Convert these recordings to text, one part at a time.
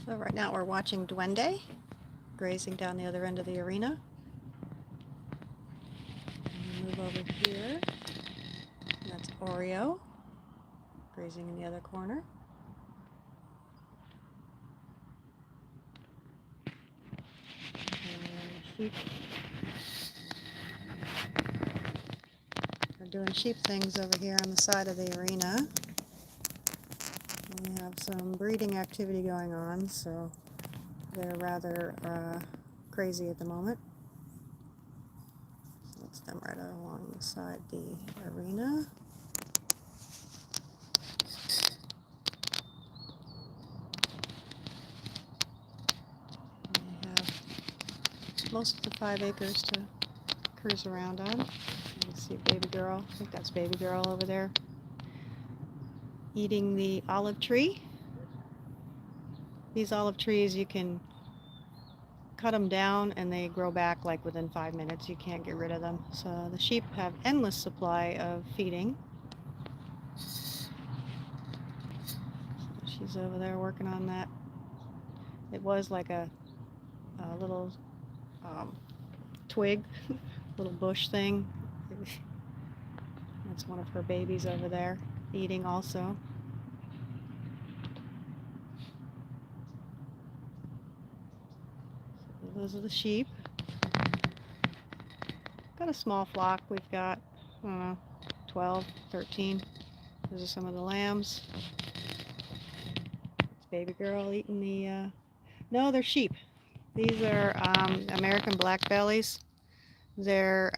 So right now we're watching Duende grazing down the other end of the arena. And move over here. And that's Oreo grazing in the other corner. And sheep are doing sheep things over here on the side of the arena. We have some breeding activity going on, so they're rather crazy at the moment. So that's them right alongside the arena. We have most of the 5 acres to cruise around on. You can see baby girl. I think that's baby girl over there eating the olive tree. These olive trees, you can cut them down and they grow back like within 5 minutes. You can't get rid of them. So the sheep have endless supply of feeding. She's over there working on that. It was like a little twig, little bush thing. That's one of her babies over there eating also. So those are the sheep. Got a small flock. We've got, I don't know, 12, 13. Those are some of the lambs. It's baby girl eating the, no, they're sheep. These are American black bellies. They're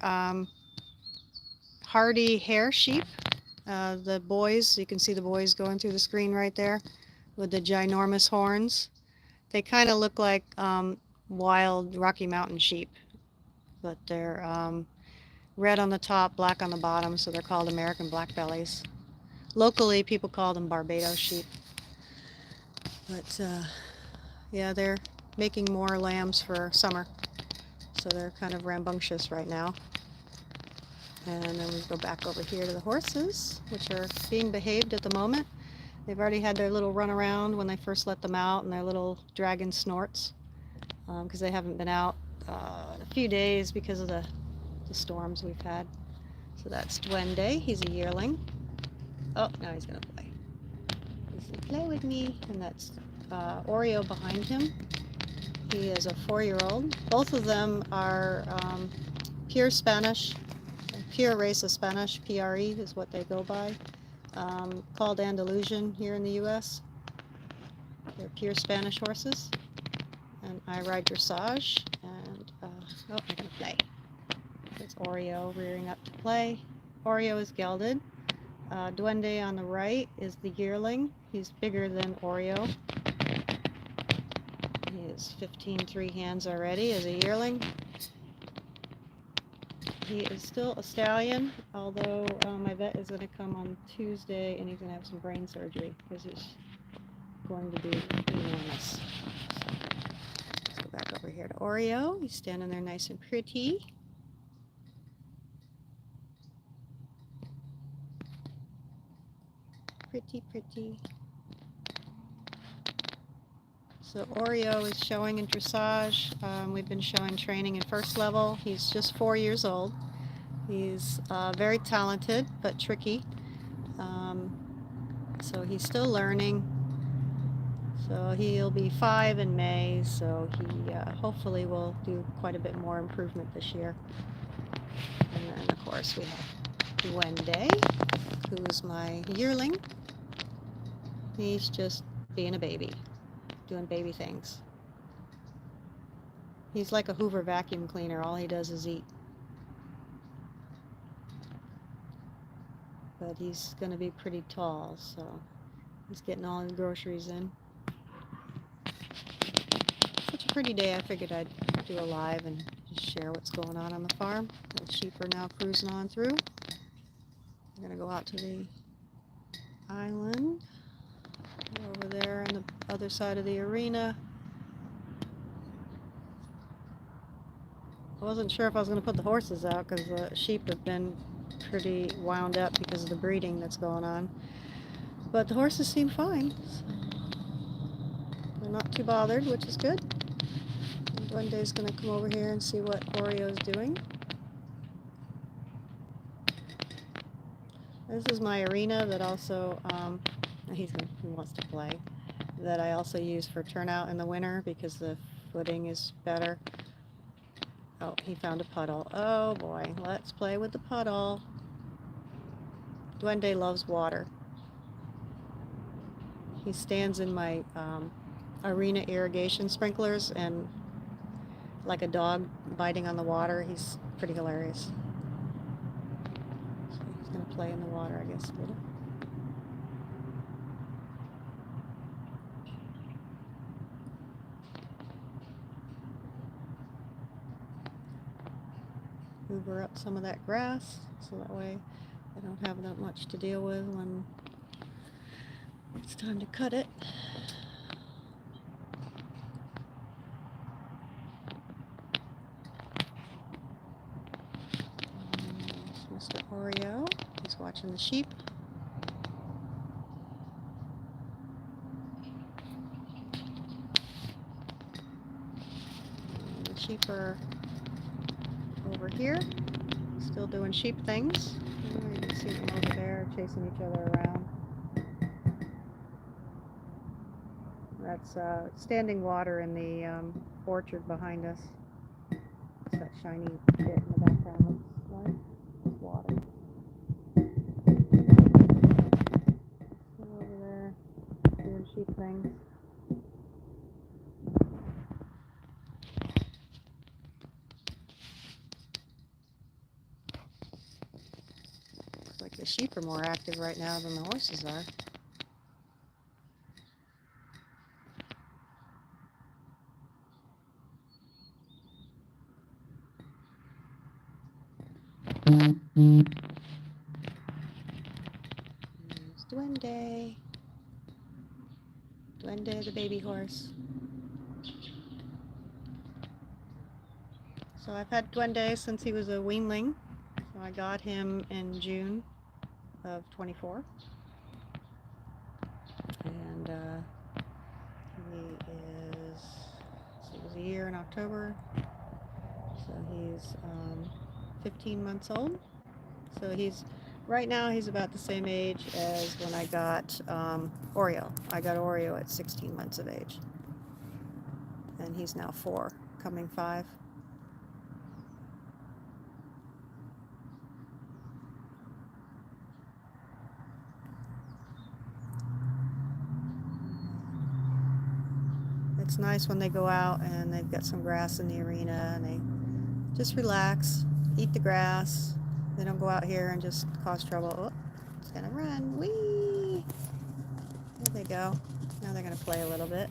hardy hair sheep. The boys, you can see the boys going through the screen right there with the ginormous horns. They kind of look like wild Rocky Mountain sheep, but they're red on the top, black on the bottom, so they're called American black bellies. Locally, people call them Barbados sheep. But yeah, they're making more lambs for summer, so they're kind of rambunctious right now. And then we go back over here to the horses, which are being behaved at the moment. They've already had their little run around when they first let them out and their little dragon snorts, because they haven't been out in a few days because of the storms we've had. So that's Duende. He's a yearling. Oh, now he's going to play. He's going to play with me. And that's Oreo behind him. He is a 4-year-old. Both of them are pure Spanish, pure race of Spanish. PRE is what they go by. Called Andalusian here in the U.S. They're pure Spanish horses. And I ride dressage. And, oh, I'm going to play. It's Oreo rearing up to play. Oreo is gelded. Duende on the right is the yearling. He's bigger than Oreo. He is 15 3 hands already as a yearling. He is still a stallion, although my vet is going to come on Tuesday and he's going to have some brain surgery because he's going to be enormous. Let's go back over here to Oreo. He's standing there nice and pretty. Pretty. So Oreo is showing in dressage. We've been showing training in first level. He's just 4 years old. He's very talented, but tricky. So he's still learning. So he'll be 5 in May, so he hopefully will do quite a bit more improvement this year. And then, of course, we have Duende, who's my yearling. He's just being a baby, doing baby things. He's like a Hoover vacuum cleaner. All he does is eat. But he's going to be pretty tall, so he's getting all his groceries in. Such a pretty day, I figured I'd do a live and just share what's going on the farm. The sheep are now cruising on through. I'm going to go out to the island. Over there on the other side of the arena. I wasn't sure if I was going to put the horses out because the sheep have been pretty wound up because of the breeding that's going on. But the horses seem fine. So they're not too bothered, which is good. And Duende's going to come over here and see what Oreo's doing. This is my arena that also, he wants to play, that I also use for turnout in the winter because the footing is better. Oh, he found a puddle. Oh boy, let's play with the puddle. Duende loves water. He stands in my arena irrigation sprinklers and like a dog biting on the water. He's pretty hilarious. So he's going to play in the water, I guess, a little. Hoover up some of that grass so that way I don't have that much to deal with when it's time to cut it. There's Mr. Oreo. He's watching the sheep. And the sheep are over here, still doing sheep things. You can see them over there chasing each other around. That's standing water in the orchard behind us. It's that shiny bit in the background. Looks like it's water. Still over there doing sheep things. Looks like the sheep are more active right now than the horses are. There's Duende. Duende the baby horse. So I've had Duende since he was a weanling. So I got him in June of 24. And he was a year in October. So he's 15 months old. So right now he's about the same age as when I got Oreo. I got Oreo at 16 months of age. And he's now 4, coming 5. It's nice when they go out and they've got some grass in the arena and they just relax, eat the grass. They don't go out here and just cause trouble. Oh, it's gonna run. Whee! There they go. Now they're gonna play a little bit.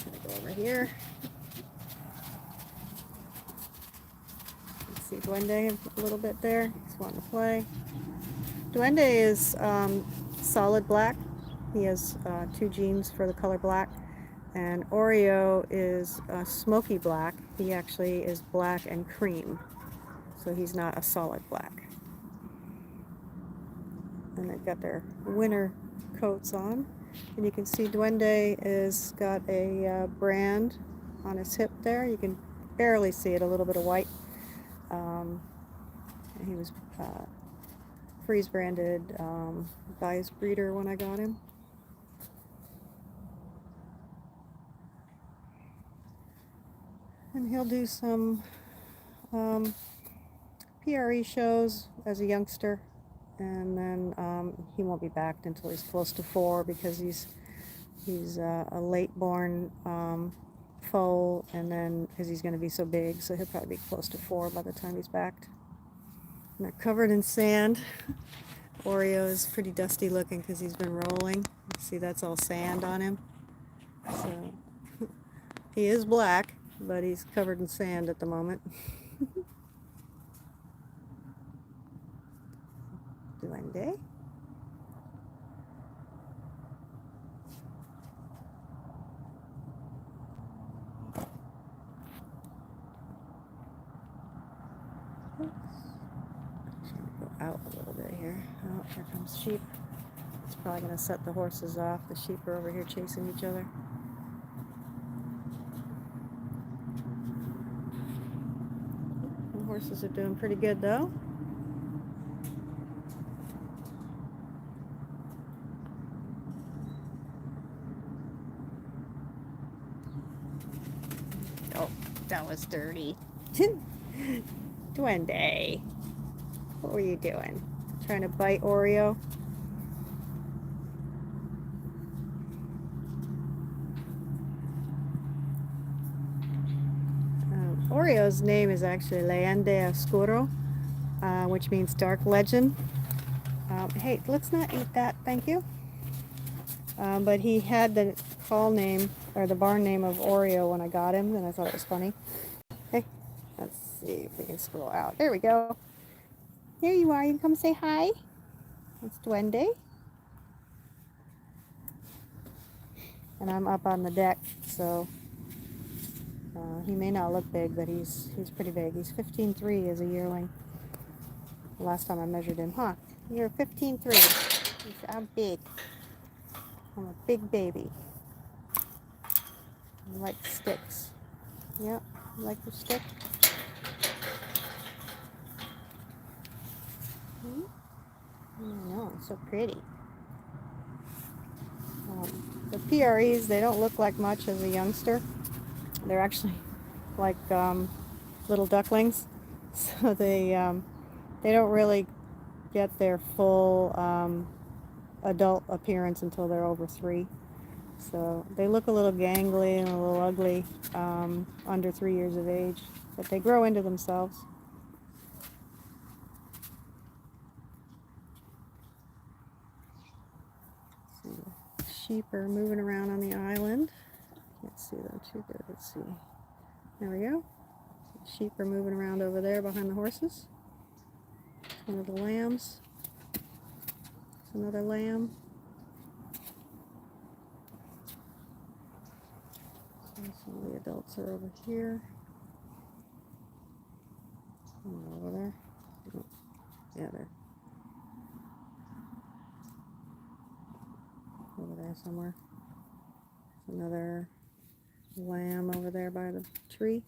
Gonna go over here. See Duende a little bit there. He's wanting to play. Duende is solid black. He has 2 genes for the color black. And Oreo is smoky black. He actually is black and cream. So he's not a solid black. And they've got their winter coats on. And you can see Duende is got a brand on his hip there. You can barely see it, a little bit of white. He was freeze branded by his breeder when I got him. And he'll do some PRE shows as a youngster, and then he won't be backed until he's close to 4 because he's a late born foal, and then because he's going to be so big, so he'll probably be close to 4 by the time he's backed. And they're covered in sand. Oreo is pretty dusty looking because he's been rolling. See, that's all sand on him. So he is black, but he's covered in sand at the moment. Duende. Go out a little bit here. Oh, here comes sheep. It's probably going to set the horses off. The sheep are over here chasing each other. The horses are doing pretty good though. Oh, that was dirty. Duende, what were you doing? Trying to bite Oreo? Oreo's name is actually Leyende Oscuro, which means dark legend. Hey, let's not eat that, thank you. But he had the call name, or the barn name of Oreo when I got him, and I thought it was funny. Hey, let's see if we can scroll out. There we go. There you are. You can come say hi. It's Duende. And I'm up on the deck, so he may not look big, but he's pretty big. He's 15.3 as a yearling. The last time I measured him. Huh, you're 15.3. I'm big. I'm a big baby. I like sticks. Yep, you like your stick? I know, it's so pretty. The PREs, they don't look like much as a youngster. They're actually like little ducklings, so they don't really get their full adult appearance until they're over 3. So they look a little gangly and a little ugly under 3 years of age, but they grow into themselves. So the sheep are moving around on the island. Can't see them too good. Let's see. There we go. The sheep are moving around over there behind the horses. One of the lambs. It's another lamb. So some of the adults are over here. Over there. Oh, yeah, they're over there somewhere. Another lamb over there by the tree.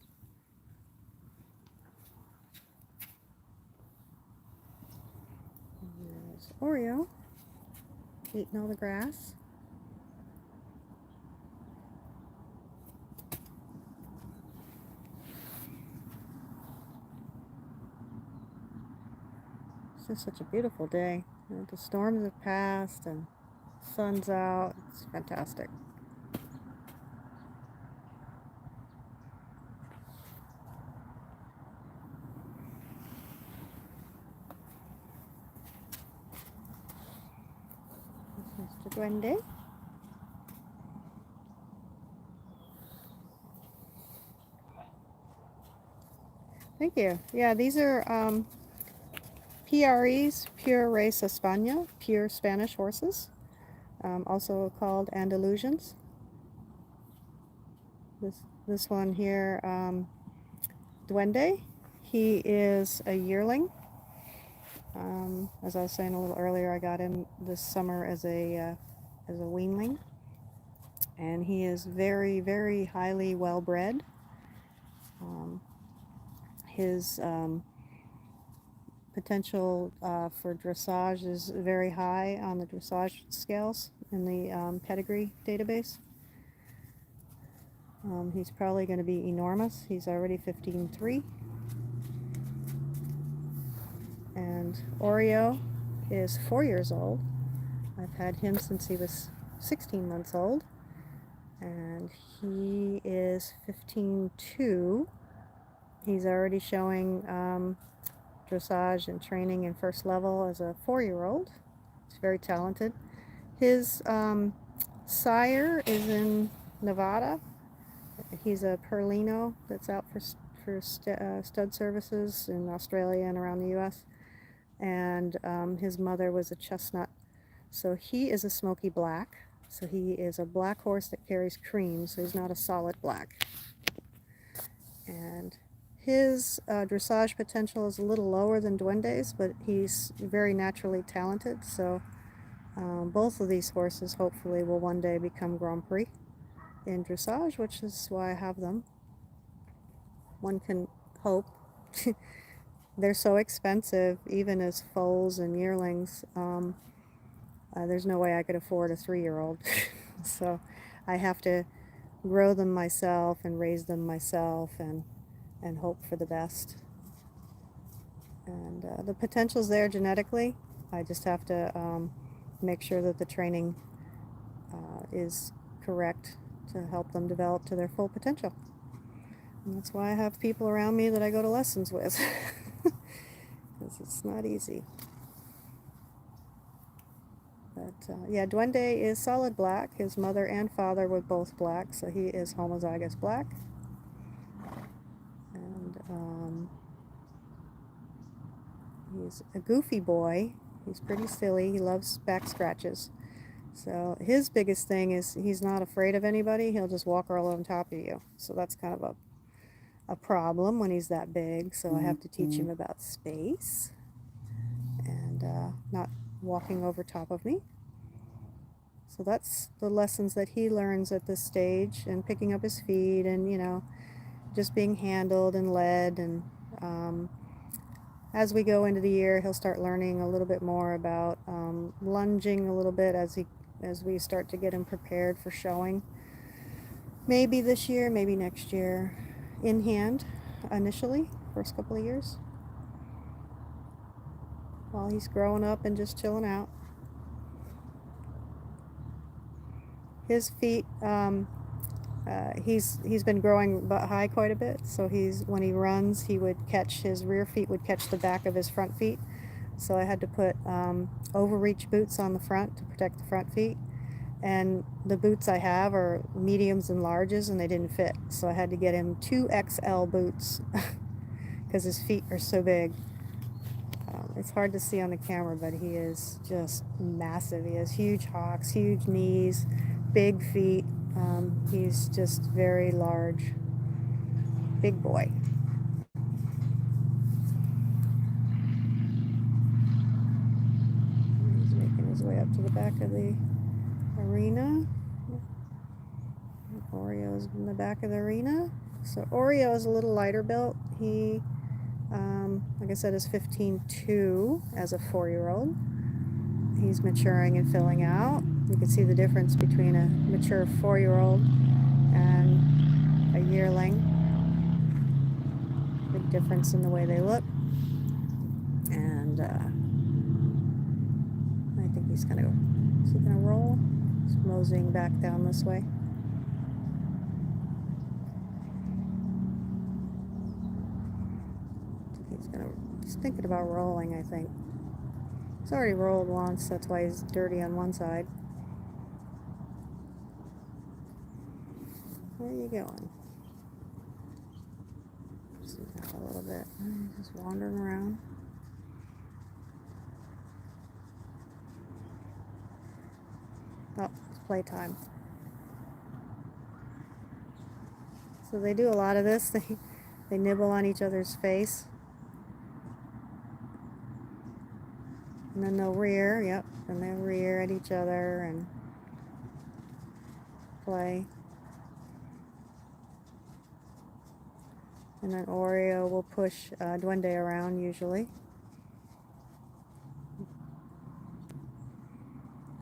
And there's Oreo eating all the grass. It's just such a beautiful day. You know, the storms have passed and the sun's out. It's fantastic. Mr. Duende. Thank you. Yeah, these are PREs, Pure Race España, pure Spanish horses, also called Andalusians. This one here, Duende, he is a yearling. As I was saying a little earlier, I got him this summer as a weanling, and he is very, very highly well bred. His potential for dressage is very high on the dressage scales in the pedigree database. He's probably going to be enormous. He's already 15.3. And Oreo is 4 years old. I've had him since he was 16 months old. And he is 15.2. He's already showing dressage and training in first level as a 4-year-old. He's very talented. His sire is in Nevada. He's a Perlino that's out for stud services in Australia and around the US. And his mother was a chestnut. So he is a smoky black. So he is a black horse that carries cream, so he's not a solid black. And His dressage potential is a little lower than Duende's, but he's very naturally talented, so both of these horses hopefully will one day become Grand Prix in dressage, which is why I have them. One can hope. They're so expensive, even as foals and yearlings. There's no way I could afford a 3-year-old. So I have to grow them myself and raise them myself and hope for the best. And the potential's there genetically. I just have to make sure that the training is correct to help them develop to their full potential. And that's why I have people around me that I go to lessons with. Because it's not easy. But yeah, Duende is solid black. His mother and father were both black, so he is homozygous black. And he's a goofy boy. He's pretty silly. He loves back scratches. So his biggest thing is he's not afraid of anybody. He'll just walk all on top of you. So that's kind of a problem when he's that big. So I have to teach him about space and not walking over top of me. So that's the lessons that he learns at this stage, and picking up his feet and, you know, just being handled and led. And as we go into the year, he'll start learning a little bit more about lunging a little bit as we start to get him prepared for showing. Maybe this year, maybe next year. In hand, initially, first couple of years, while he's growing up and just chilling out. His feet, he's been growing butt high quite a bit, so when he runs, his rear feet would catch the back of his front feet. So I had to put overreach boots on the front to protect the front feet. And the boots I have are mediums and larges, and they didn't fit. So I had to get him 2XL boots because his feet are so big. It's hard to see on the camera, but he is just massive. He has huge hocks, huge knees, big feet. He's just very large, big boy. He's making his way up to the back of the arena. Oreo's in the back of the arena. So Oreo is a little lighter built. He, like I said, is 15.2 as a 4-year-old. He's maturing and filling out. You can see the difference between a mature 4-year-old and a yearling. Big difference in the way they look. And I think he's gonna go. Is he gonna roll? He's moseying back down this way. He's thinking about rolling, I think. He's already rolled once, that's why he's dirty on one side. Where are you going? See that a little bit. He's just wandering around. Oh, it's playtime. So they do a lot of this. They nibble on each other's face. And then they'll rear, yep, and they'll rear at each other and play. And then Oreo will push Duende around usually.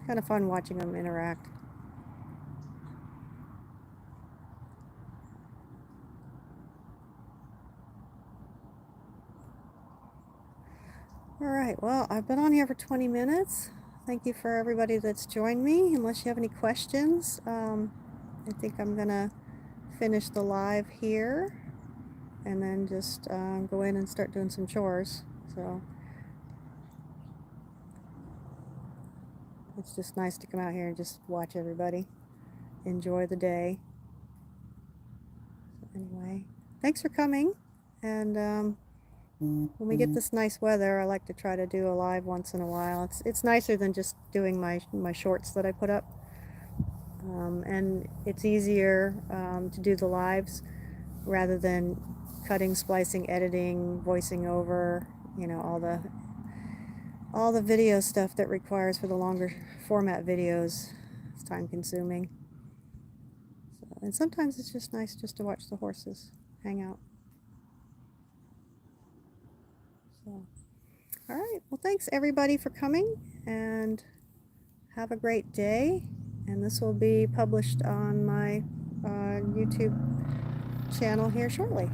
Kind of fun watching them interact. Alright, well, I've been on here for 20 minutes. Thank you for everybody that's joined me. Unless you have any questions, I think I'm going to finish the live here and then just go in and start doing some chores. So it's just nice to come out here and just watch everybody. Enjoy the day. So anyway, thanks for coming. And when we get this nice weather, I like to try to do a live once in a while. It's nicer than just doing my shorts that I put up. And it's easier to do the lives rather than cutting, splicing, editing, voicing over, you know, all the video stuff that requires for the longer format videos. It's time consuming. So, and sometimes it's just nice just to watch the horses hang out. So, all right. Well, thanks everybody for coming, and have a great day. And this will be published on my YouTube channel here shortly.